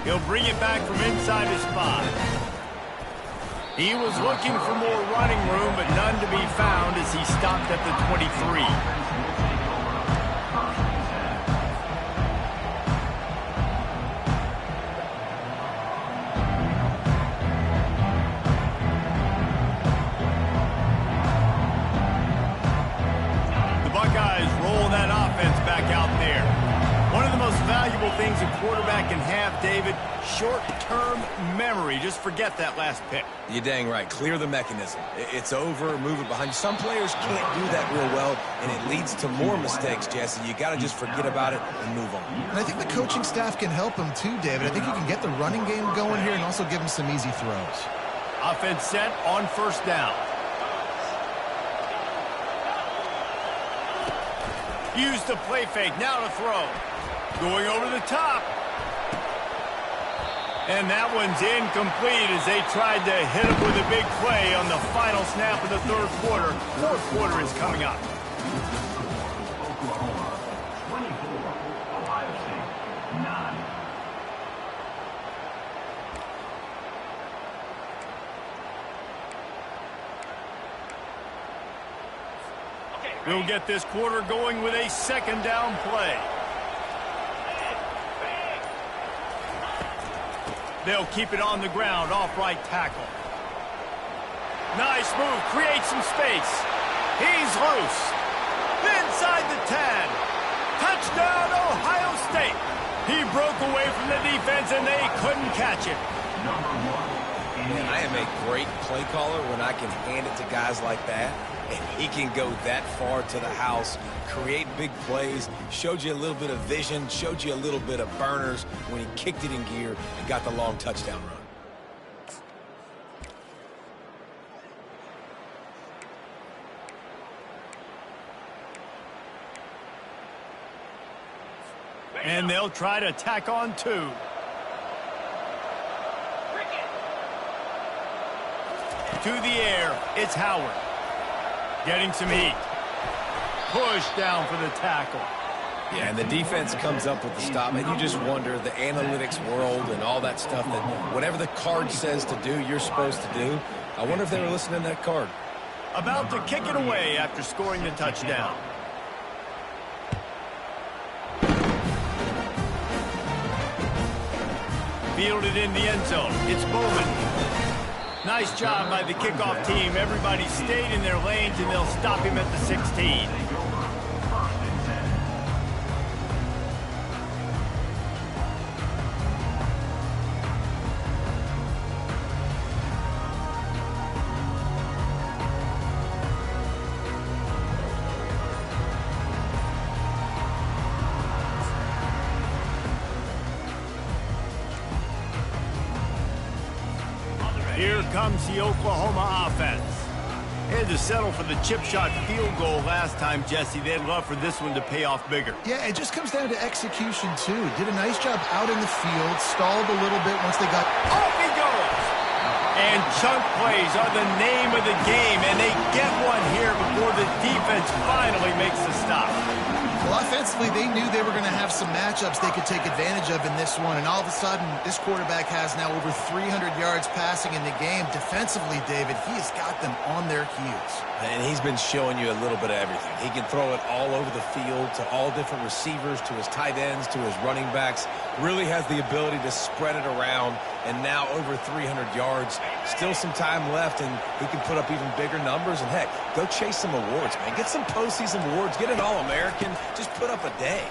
He'll bring it back from inside his 5. He was looking for more running room, but none to be found as he stopped at the 23. Things a quarterback can have, David, short-term memory. Just forget that last pick. You're dang right. Clear the mechanism. It's over, move it behind you. Some players can't do that real well, and it leads to more mistakes, Jesse. You got to just forget about it and move on. And I think the coaching staff can help him too, David. I think you can get the running game going here and also give him some easy throws. Offense set on 1st down. Use the play fake. Now to throw. Going over the top. And that one's incomplete as they tried to hit him with a big play on the final snap of the 3rd quarter. 4th quarter is coming up. We'll get this quarter going with a 2nd down play. They'll keep it on the ground, off right tackle. Nice move, creates some space. He's loose. Inside the 10. Touchdown, Ohio State. He broke away from the defense, and they couldn't catch him. Man, I am a great play caller when I can hand it to guys like that, and he can go that far to the house, create big plays, showed you a little bit of vision, showed you a little bit of burners when he kicked it in gear and got the long touchdown run. And they'll try to tack on 2. To the air, it's Howard. Getting some heat. Push down for the tackle. Yeah, and the defense comes up with the stop, and you just wonder, the analytics world and all that stuff, that whatever the card says to do, you're supposed to do. I wonder if they were listening to that card. About to kick it away after scoring the touchdown. Fielded in the end zone. It's Bowman. Nice job by the kickoff team. Everybody stayed in their lanes, and they'll stop him at the 16. Here comes the Oklahoma offense. They had to settle for the chip shot field goal last time, Jesse. They'd love for this one to pay off bigger. Yeah, it just comes down to execution, too. Did a nice job out in the field, stalled a little bit once they got... Off he goes! And chunk plays are the name of the game, and they get one here before the defense finally makes the stop. Well, offensively, they knew they were going to have some matchups they could take advantage of in this one, and all of a sudden, this quarterback has now over 300 yards passing in the game. Defensively, David, he has got them on their heels. And he's been showing you a little bit of everything. He can throw it all over the field to all different receivers, to his tight ends, to his running backs. Really has the ability to spread it around, and now over 300 yards. Still some time left, and he can put up even bigger numbers. And, heck, go chase some awards, man. Get some postseason awards. Get an All-American. Just put up a day.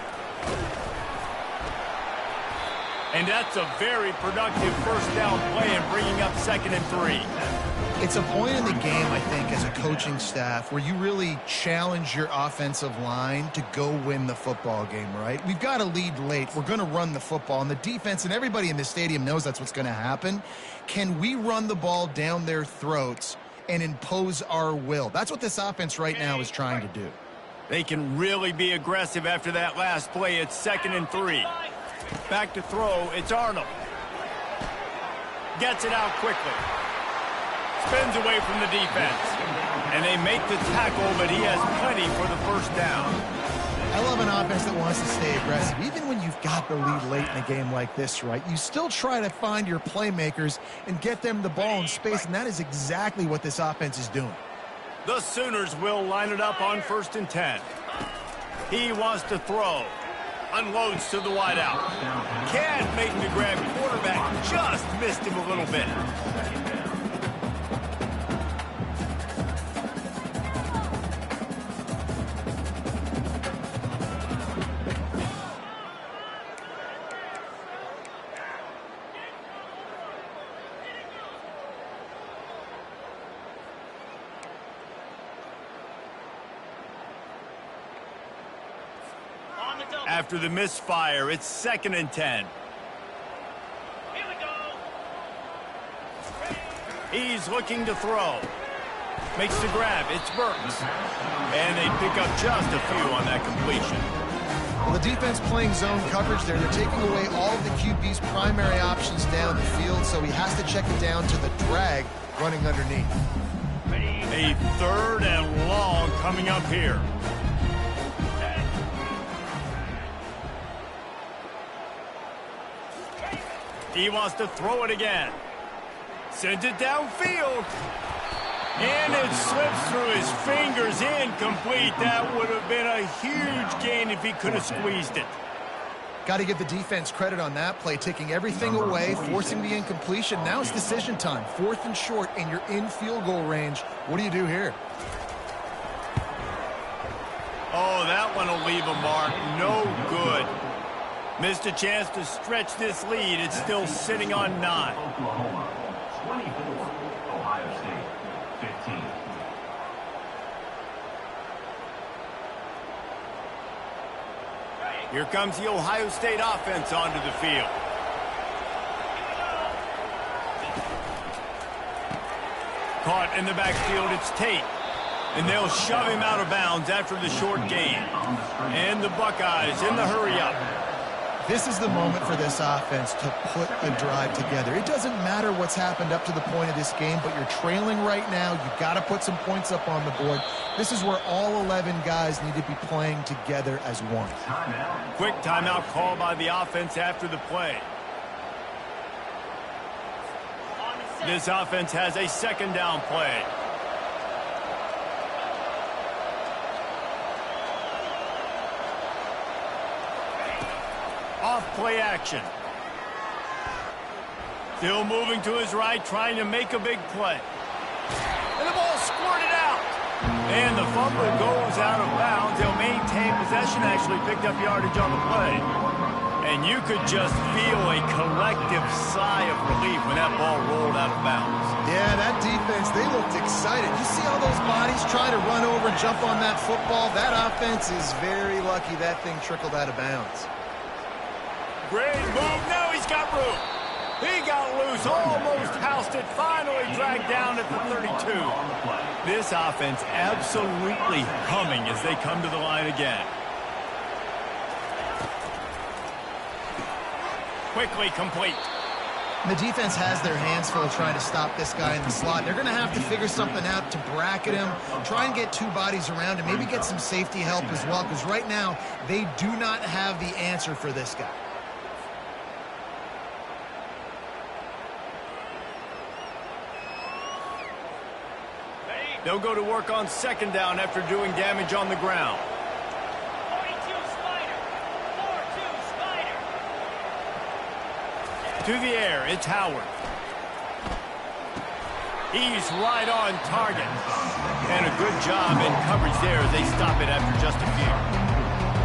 And that's a very productive first down play and bringing up 2nd and 3. It's a point in the game, I think, as a coaching staff where you really challenge your offensive line to go win the football game, right? We've got a lead late. We're going to run the football. And the defense and everybody in this stadium knows that's what's going to happen. Can we run the ball down their throats and impose our will? That's what this offense right now is trying to do. They can really be aggressive after that last play. It's 2nd and 3. Back to throw. It's Arnold. Gets it out quickly. Spins away from the defense. And they make the tackle, but he has plenty for the first down. I love an offense that wants to stay aggressive. Even when you've got the lead late in a game like this, right, you still try to find your playmakers and get them the ball in space, and that is exactly what this offense is doing. The Sooners will line it up on 1st and 10. He wants to throw. Unloads to the wideout. Can't make the grab. Quarterback just missed him a little bit. After the misfire, it's 2nd and 10. Here we go. He's looking to throw. Makes the grab. It's Burks. And they pick up just a few on that completion. Well, the defense playing zone coverage there. They're taking away all of the QB's primary options down the field, so he has to check it down to the drag running underneath. A 3rd and long coming up here. He wants to throw it again. Sends it downfield. And it slips through his fingers. Incomplete. That would have been a huge gain if he could have squeezed it. Got to give the defense credit on that play, taking everything away, forcing the incompletion. Now it's decision time. 4th and short, and you're in field goal range. What do you do here? Oh, that one will leave a mark. No good. Missed a chance to stretch this lead. It's still sitting on 9. Oklahoma 24, Ohio State 15. Here comes the Ohio State offense onto the field. Caught in the backfield, it's Tate. And they'll shove him out of bounds after the short gain. And the Buckeyes in the hurry-up. This is the moment for this offense to put a drive together. It doesn't matter what's happened up to the point of this game, but you're trailing right now. You've got to put some points up on the board. This is where all 11 guys need to be playing together as one. Quick timeout call by the offense after the play. This offense has a 2nd down play. Off play action. Still moving to his right, trying to make a big play. And the ball squirted out. And the fumble goes out of bounds. They'll maintain possession, actually picked up yardage on the play. And you could just feel a collective sigh of relief when that ball rolled out of bounds. Yeah, that defense, they looked excited. You see all those bodies trying to run over and jump on that football? That offense is very lucky that thing trickled out of bounds. Great move. Now he's got room. He got loose, almost housed it, finally dragged down at the 32. This offense absolutely humming as they come to the line again. Quickly complete. The defense has their hands full trying to stop this guy in the slot. They're going to have to figure something out to bracket him, try and get two bodies around him, maybe get some safety help as well, because right now they do not have the answer for this guy. They'll go to work on second down after doing damage on the ground. 42 Spider. 4-2 Spider. To the air, it's Howard. He's right on target. And a good job in coverage there as they stop it after just a few.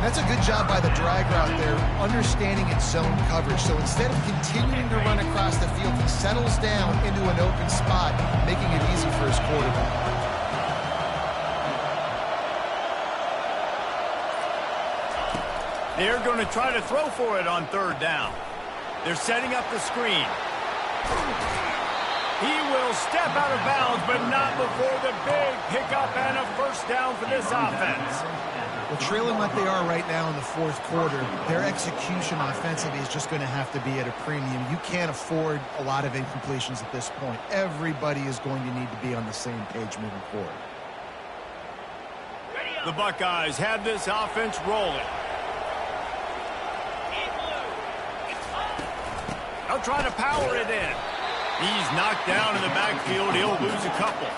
That's a good job by the drag route there, understanding its zone coverage. So instead of continuing to run across the field, he settles down into an open spot, making it easy for his quarterback. They're going to try to throw for it on third down. They're setting up the screen. He will step out of bounds, but not before the big pickup and a first down for this offense. Well, trailing like they are right now in the fourth quarter, their execution offensively is just going to have to be at a premium. You can't afford a lot of incompletions at this point. Everybody is going to need to be on the same page moving forward. The Buckeyes have this offense rolling. They'll try to power it in. He's knocked down in the backfield. He'll lose a couple.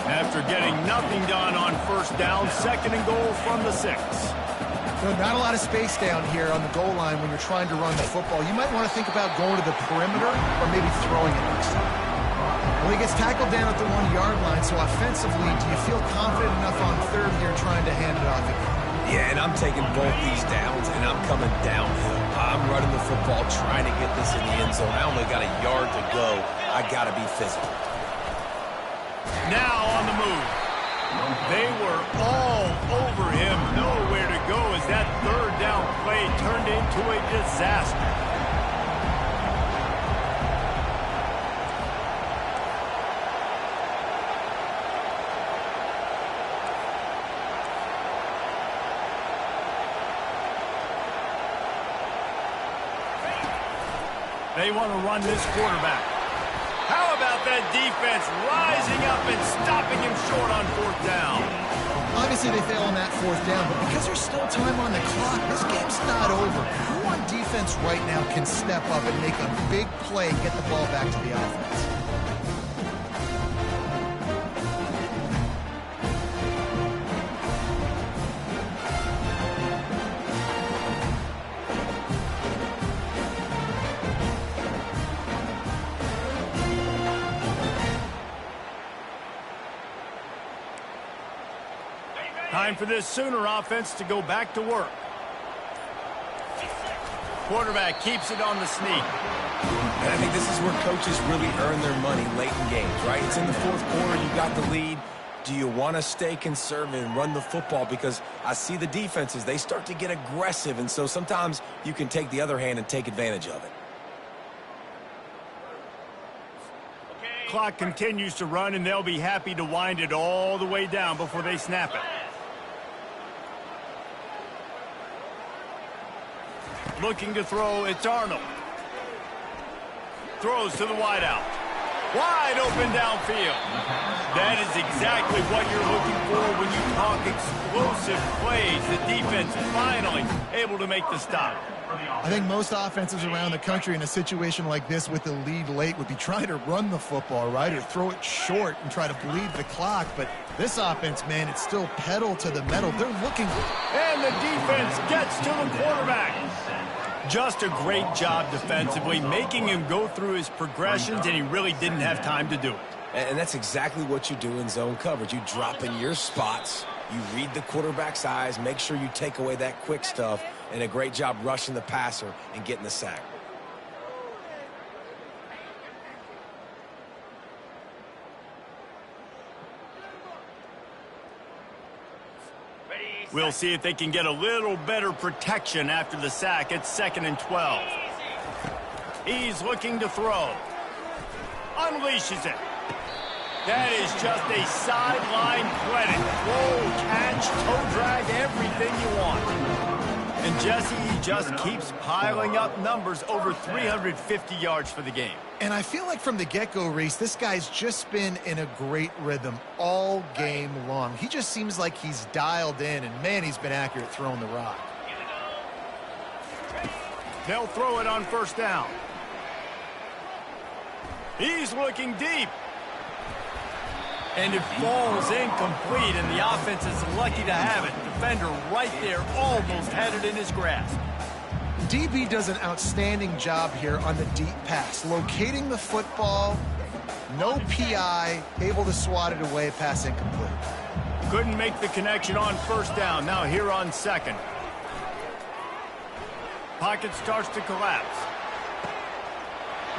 After getting nothing done on first down, second and goal from the 6. So not a lot of space down here on the goal line when you're trying to run the football. You might want to think about going to the perimeter or maybe throwing it next time. Well, he gets tackled down at the 1-yard line, so offensively, do you feel confident enough on third here trying to hand it off again? Yeah, and I'm taking both these downs, and I'm coming downhill. I'm running the football, trying to get this in the end zone. I only got a yard to go. I got to be physical. Now on the move. They were all over him. Nowhere to go as that third down play turned into a disaster. They want to run this quarterback. How about that defense rising up and stopping him short on fourth down? Obviously, they fail on that fourth down, but because there's still time on the clock, this game's not over. Who on defense right now can step up and make a big play and get the ball back to the offense? Time for this Sooner offense to go back to work. Quarterback keeps it on the sneak. And I think this is where coaches really earn their money late in games, right? It's in the fourth quarter. You got the lead. Do you want to stay conservative and run the football? Because I see the defenses, they start to get aggressive, and so sometimes you can take the other hand and take advantage of it. Clock continues to run, and they'll be happy to wind it all the way down before they snap it. Looking to throw, it's Arnold. Throws to the wideout. Wide open downfield. That is exactly what you're looking for when you talk explosive plays. The defense finally able to make the stop. I think most offenses around the country in a situation like this with the lead late would be trying to run the football, right, or throw it short and try to bleed the clock. But this offense, man, it's still pedal to the metal. They're looking. And the defense gets to the quarterback. Just a great job defensively, making him go through his progressions, and he really didn't have time to do it. And that's exactly what you do in zone coverage. You drop in your spots, you read the quarterback's eyes, make sure you take away that quick stuff, and a great job rushing the passer and getting the sack. We'll see if they can get a little better protection after the sack. It's 2nd and 12. He's looking to throw. Unleashes it. That is just a sideline credit. Roll, catch, toe drag, everything you want. And Jesse, he just keeps piling up numbers, over 350 yards for the game. And I feel like from the get-go, Reese, this guy's just been in a great rhythm all game long. He just seems like he's dialed in, and man, he's been accurate throwing the rock. They'll throw it on first down. He's looking deep. And it falls incomplete, and the offense is lucky to have it. Defender right there almost had it in his grasp. DB does an outstanding job here on the deep pass, locating the football, no PI, able to swat it away, pass incomplete. Couldn't make the connection on first down. Now here on second. Pocket starts to collapse.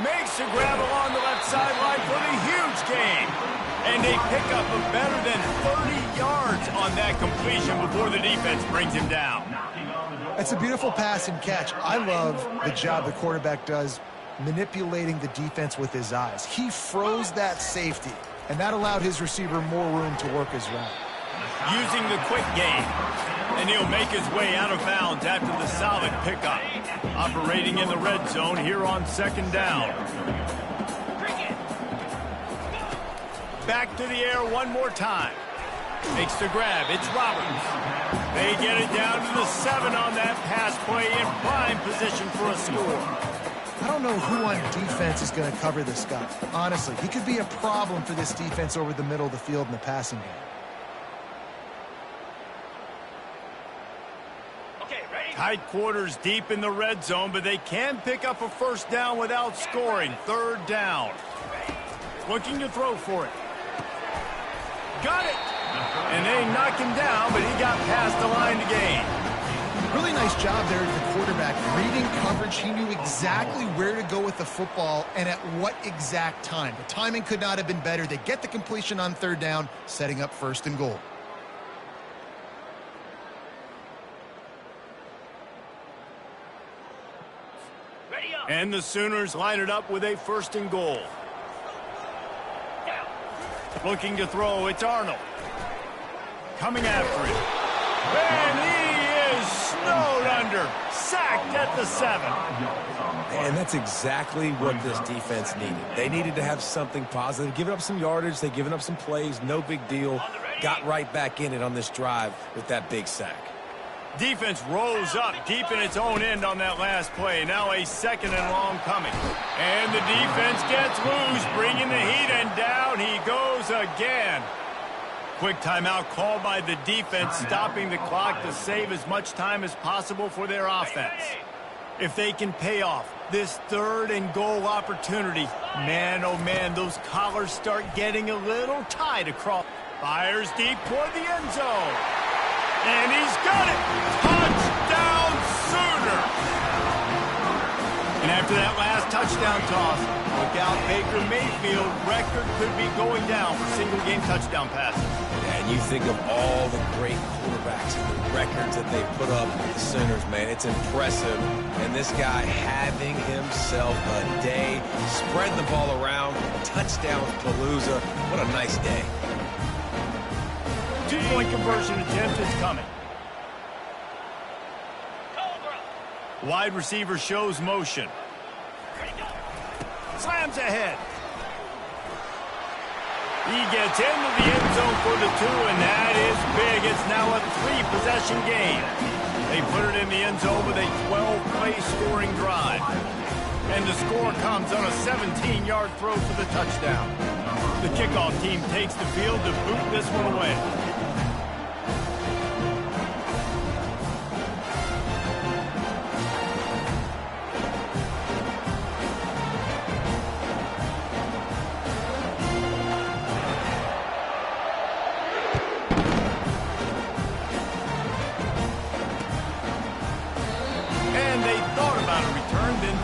Makes a grab along the left sideline for the huge gain. And they pick up a better than 30 yards on that completion before the defense brings him down. It's a beautiful pass and catch. I love the job the quarterback does manipulating the defense with his eyes. He froze that safety, and that allowed his receiver more room to work his route. Using the quick game, and he'll make his way out of bounds after the solid pickup. Operating in the red zone here on second down. Back to the air one more time. Makes the grab. It's Roberts. They get it down to the 7 on that pass play in prime position for a score. I don't know who on defense is going to cover this guy. Honestly, he could be a problem for this defense over the middle of the field in the passing game. Tight quarters deep in the red zone, but they can pick up a first down without scoring. Third down. Looking to throw for it. Got it. And they knock him down, but he got past the line to gain. Really nice job there at the quarterback. Reading coverage, he knew exactly where to go with the football and at what exact time. The timing could not have been better. They get the completion on third down, setting up first and goal. And the Sooners line it up with a first and goal. Looking to throw, it's Arnold. Coming after him. And he is snowed under. Sacked at the 7. And that's exactly what this defense needed. They needed to have something positive. Giving up some yardage, they've given up some plays, no big deal. Got right back in it on this drive with that big sack. Defense rolls up deep in its own end on that last play. Now a second and long coming. And the defense gets loose, bringing the heat, and down he goes again. Quick timeout called by the defense, stopping the clock to save as much time as possible for their offense. If they can pay off this third and goal opportunity, man, oh man, those collars start getting a little tight across. Fires deep toward the end zone. And he's got it. Touchdown, Sooner. And after that last touchdown toss, look out, Baker Mayfield. Record could be going down for single-game touchdown passes. And you think of all the great quarterbacks and the records that they put up with the Sooners, man. It's impressive. And this guy having himself a day. Spread the ball around. Touchdown Palooza. What a nice day. Two-point conversion attempt is coming. Wide receiver shows motion. Slams ahead. He gets into the end zone for the 2, and that is big. It's now a 3-possession game. They put it in the end zone with a 12-play scoring drive. And the score comes on a 17-yard throw for the touchdown. The kickoff team takes the field to boot this one away.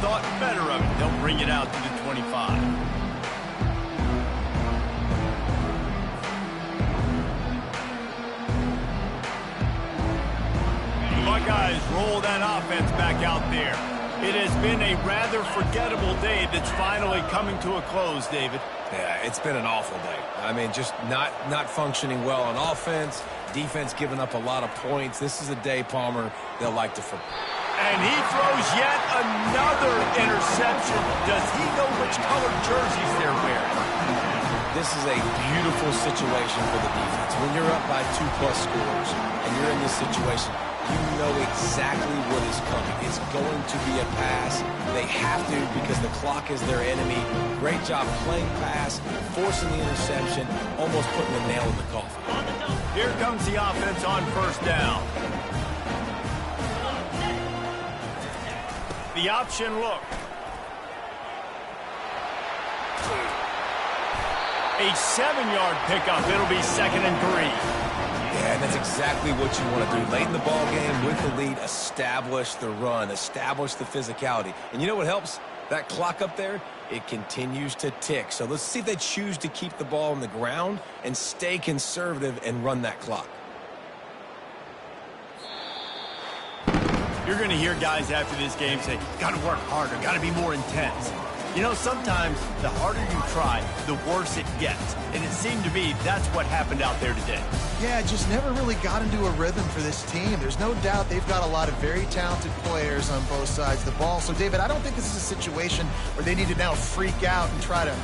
Thought better of it. They'll bring it out to the 25. The Buckeyes roll that offense back out there. It has been a rather forgettable day that's finally coming to a close, David. Yeah, it's been an awful day. I mean, just not functioning well on offense, defense giving up a lot of points. This is a day, Palmer, they'll like to forget. And he throws yet another interception. Does he know which colored jerseys they're wearing? This is a beautiful situation for the defense. When you're up by 2+ scores and you're in this situation, you know exactly what is coming. It's going to be a pass. They have to because the clock is their enemy. Great job playing pass, forcing the interception, almost putting the nail in the coffin. Here comes the offense on first down. The option look. A 7-yard pickup. It'll be 2nd and 3. Yeah, and that's exactly what you want to do. Late in the ball game with the lead, establish the run, establish the physicality. And you know what helps? That clock up there, it continues to tick. So let's see if they choose to keep the ball on the ground and stay conservative and run that clock. You're going to hear guys after this game say, got to work harder, got to be more intense. You know, sometimes the harder you try, the worse it gets. And it seemed to me that's what happened out there today. Yeah, just never really got into a rhythm for this team. There's no doubt they've got a lot of very talented players on both sides of the ball. So, David, I don't think this is a situation where they need to now freak out and try to